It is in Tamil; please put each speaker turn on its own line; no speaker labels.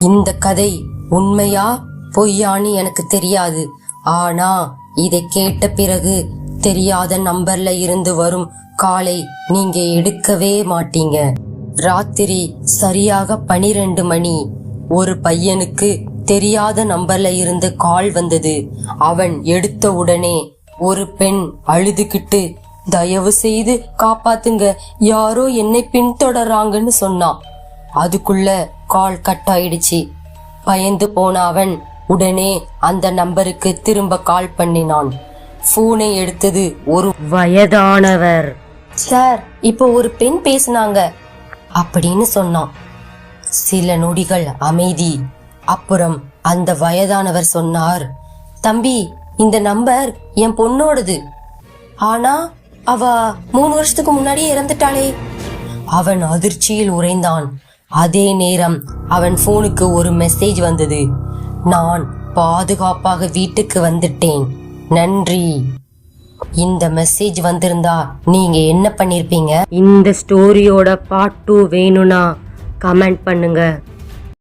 இந்த கதை உண்மையா பொய்யான்னு எனக்கு தெரியாது. ஆனா இதை கேட்ட பிறகு தெரியாத நம்பர்ல இருந்து வரும் காலை நீங்க எடுக்கவே மாட்டீங்க. ராத்திரி சரியாக 12 மணி ஒரு பையனுக்கு தெரியாத நம்பர்ல இருந்து கால் வந்தது. அவன் எடுத்த உடனே ஒரு பெண் அழுதுகிட்டு, தயவு செய்து காப்பாத்துங்க, யாரோ என்னை பின்தொடர்றாங்கன்னு சொன்னான். அதுக்குள்ள கால் கட் ஆயிடுச்சு. பயந்து போன அவன் உடனே அந்த நம்பருக்கு திரும்ப கால் பண்ணினான். போனை எடுத்தது ஒரு வயதானவர். சார், இப்போ ஒரு பெண் பேசினாங்க அப்படின்னு சொன்னான். சில நொடிகள் அமைதி. அப்புறம் அந்த வயதானவர் சொன்னார், தம்பி, இந்த நம்பர் என் பொண்ணோடது. ஆனா அவ 3 வருஷத்துக்கு முன்னாடியே இறந்துட்டாளே. அவன் அதிர்ச்சியில் உறைந்தான். அதே நேரம் அவன் போனுக்கு ஒரு மெசேஜ் வந்தது. நான் பாதுகாப்பாக வீட்டுக்கு வந்துட்டேன், நன்றி. இந்த மெசேஜ் வந்திருந்தா நீங்க என்ன பண்ணிருப்பீங்க? இந்த ஸ்டோரியோட பார்ட் 2 வேணும்னா கமெண்ட் பண்ணுங்க.